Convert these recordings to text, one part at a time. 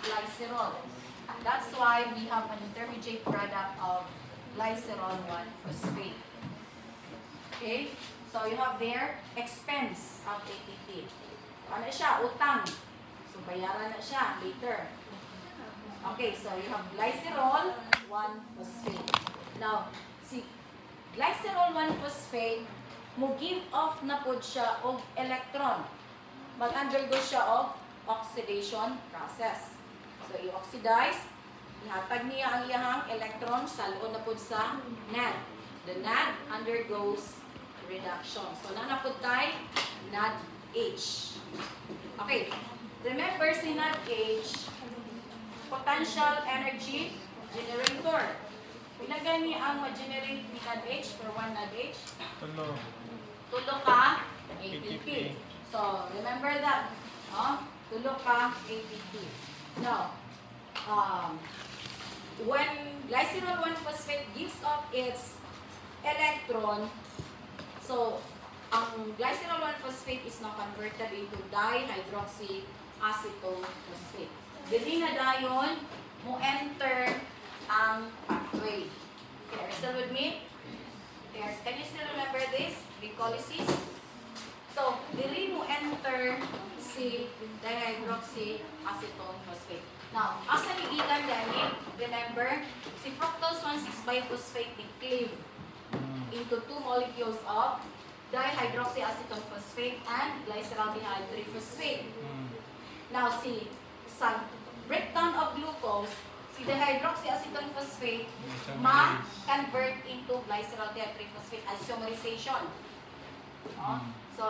glycerol. That's why we have an intermediate product of glycerol 1-phosphate. Okay? So you have there expense of ATP. Ano siya? Utang. So bayaran na siya later. Okay, so you have glycerol 1-phosphate. Now, si glycerol 1-phosphate mo give off na po siya og electron. Mag-undergo siya og oxidation process. So i-oxidize, ihatag niya ang iyahang electron sa loob na po sa NAD. The NAD undergoes reduction. So nanapod tayo NADH. Okay, remember si NADH, potential energy generator. Pinagay niya ang ma-generate ni NADH for 1 NADH. Tulo ka ATP. So, remember that. Tulo ka ATP. Now, when glycerol 1-phosphate gives off its electron, so, ang glycerol 1-phosphate is now converted into dihydroxyacetone phosphate. Dili na dayon mo enter ang pathway. Okay, are you still with me? Okay, can you still remember this? Glycolysis. So, dili mo enter si dihydroxyacetone phosphate. Now, asa ni gikan gani? Remember, si fructose 1,6-biphosphate i-cleave into 2 molecules of dihydroxyacetone phosphate and glyceraldehyde 3-phosphate. Now, sa breakdown of glucose, si dihydroxyacetone phosphate ma-convert into glyceraldehyde 3-phosphate isomerization. So,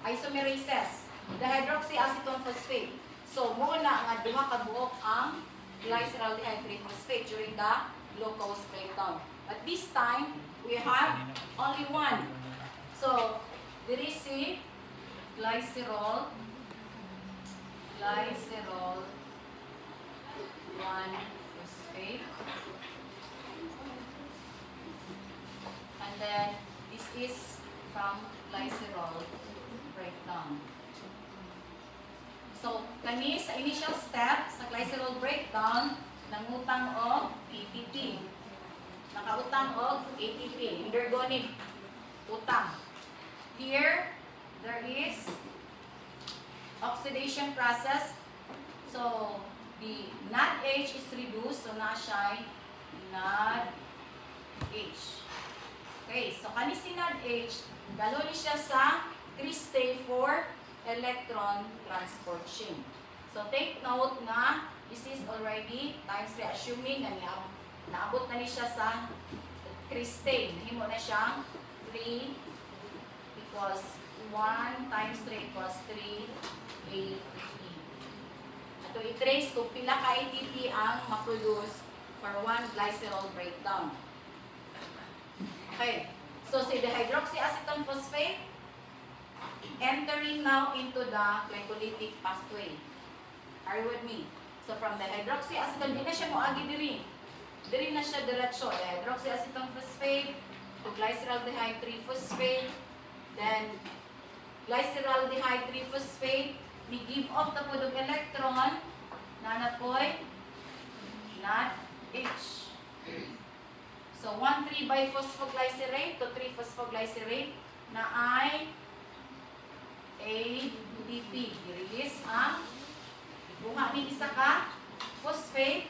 isomerases, dihydroxyacetone phosphate. So, muna nga duha ka buok ang glyceraldehyde 3-phosphate during the glucose breakdown. But this time, we have only one. So, there is si glycerol 1-phosphate. And then, this is from glycerol breakdown. So, kani sa initial step, sa glycerol breakdown, nangutang o ATP. Nakautang o ATP. Undergoing utang. Here, there is oxidation process. So, the NADH is reduced. So, na siya NADH. Okay, so kani si NADH, dalo ni siya sa cristae for electron transport chain. So, take note na this is already times 3, assuming na naabot na ni siya sa cristae. Himo na siyang 3 equals 1 times 3 equals 3 ATP. Ato i-trace kung pila ka ATP ang ma-produce for 1 glycerol breakdown. Okay. So, si dihydroxyacetone phosphate entering now into the glycolytic pathway. Are you with me? So, from the hydroxyacetone, di na siya moagi diri. Diri na siya diretsyo. Hydroxyacetone phosphate to glyceraldehyde 3-phosphate. Then, glyceraldehyde 3-phosphate, we give off the pod of electron na napoy NADH. So, 1,3-biphosphoglycerate to 3-phosphoglycerate na ay ATP. I-release ang buha ni isa ka phosphate.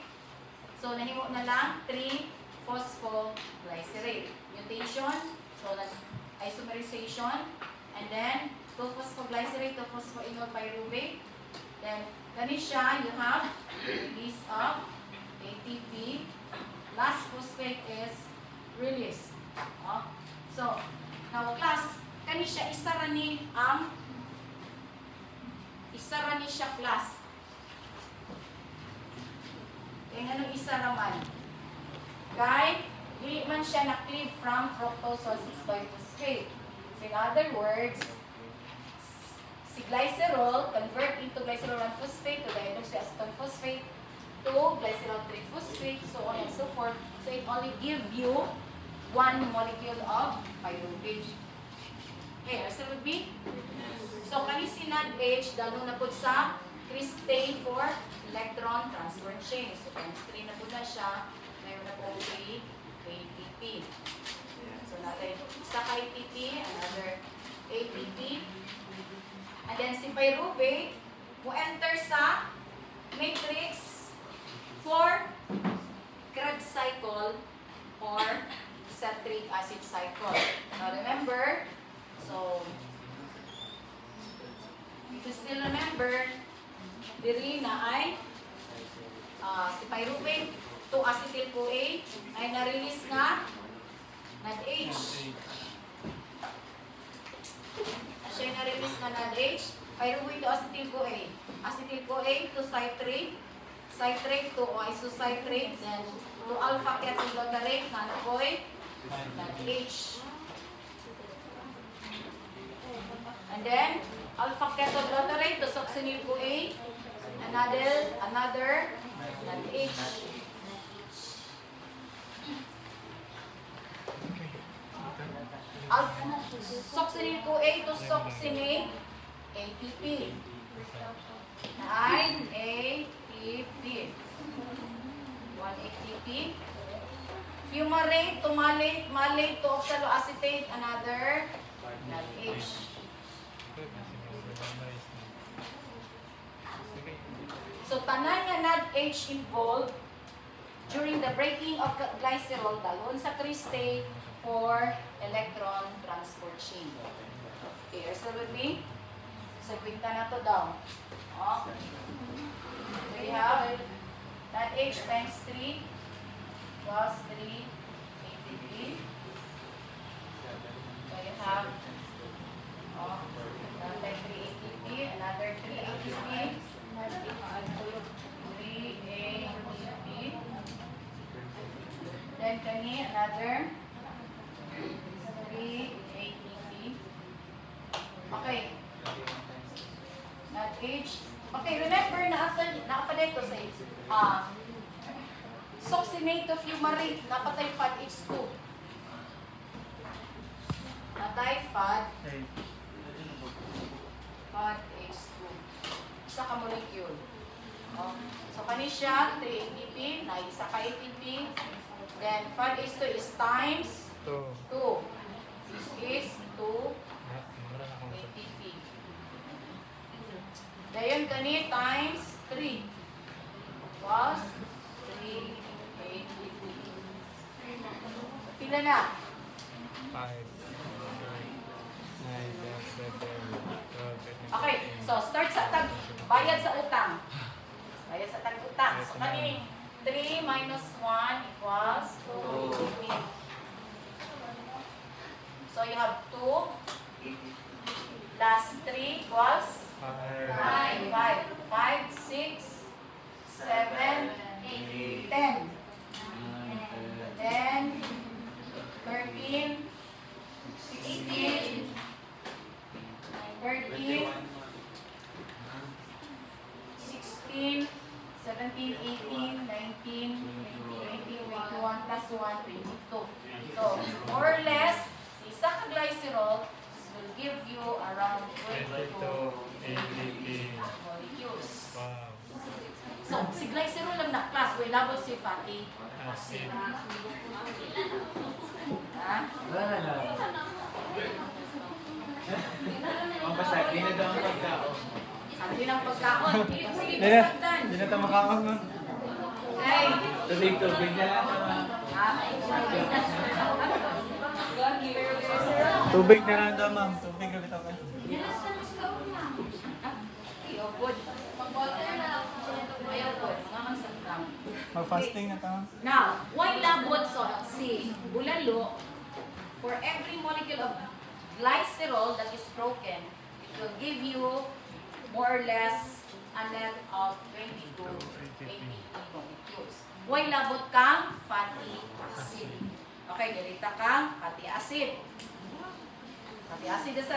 So, nahimo na lang 3-phosphoglycerate. Mutation. So, isomerization. And then, 2-phosphoglycerate to phosphoenol pyruvate. Then, kani siya, you have release of ATP. Last phosphate is released. So, now class, kani siya isara ni siya class. Kaya nga isara man. Kaya, dili man siya na-cleave from fructose 1,6-biphosphate. So, in other words, si glycerol convert into glycerol 1-phosphate to dihydroxyacetone phosphate to glycerol 3-phosphate, so on and so forth. So, it only give you 1 molecule of pyruvate. Okay, are still with me? So, kani si NADH, dalo na po sa cristae for electron transport. chain. So, times 3 na po na siya. Mayroon na po 3 ATP. So, natin isa ka ATP, another ATP. And then, si pyruvate, mo enter sa matrix for Krebs cycle or citric acid cycle. Now, remember, so, if you still remember, diri na ay si pyruvate 2-acetyl-CoA ay na-release nga NADH. Siya na-release nga NADH. Pyruvate 2-acetyl-CoA. Acetyl-CoA to citrate. Citrate to isocitrate. Then to alpha-ketoglutarate na NADH. And then alpha-ketoglutarate to succinyl-CoA. Another NADH. Succinyl-CoA to succinate ATP. 9 ATP. 1 ATP. Fumarate to malate to oxaloacetate. Another NADH. So, tanan nga NADH involved during the breaking of glycerol dalon sa crystate for electron transport chain. Okay, are you still with me? So, kwinta na to daw. Oh. So, we have NADH times 3 plus 3 ATP. So, you have another 3 ATP, another 3 ATP. 3 ATP. Then kani another 3 ATP. Okay. NADH. Okay, remember na after dito sa succinate of fumarate napatay FADH2. Natay FADH2. Isa ka molecule. Oh. So, kani siya, 3 ATP, na isa ka ATP. Then, FADH2 is times 2. This is 2 ATP. Dayon kani times 3. Was 3 ATP. Pila na? 5, 9, 10, 11, 12, 13. Okay, so start sa bayad sa utang. Bayad sa utang. So, kani 3 minus 1 equals 2. So, you have 2 plus 3 equals 5. 5, 6, 7, 8, 10. Then, 13, 16, 13, 16, 17, 18, 19, 20, 21, plus 1, 22. So, more or less, si isa ka glycerol will give you around 22 molecules. Wow. So, si glycerol lang na class, will labot si fatty acid. Ha? Ang basta, di na daw ang pagkaon. Hindi ng pagkaon. Sige, pasagdan. Hindi na ito makakaon mo. Ay. Tubig na lang. Tubig na lang daw, ma'am. Tubig na bitaw ka. Iyobod. Mag-water na lang. Iyobod. Mga magsagdam. Mag-fasting na ito. Now, why labot so si bulalo, for every molecule of glycerol that is broken, it will give you more or less a net of 22 ATP molecules. Why labot kang fatty acid? Okay, galita kang fatty acid. Fatty acid is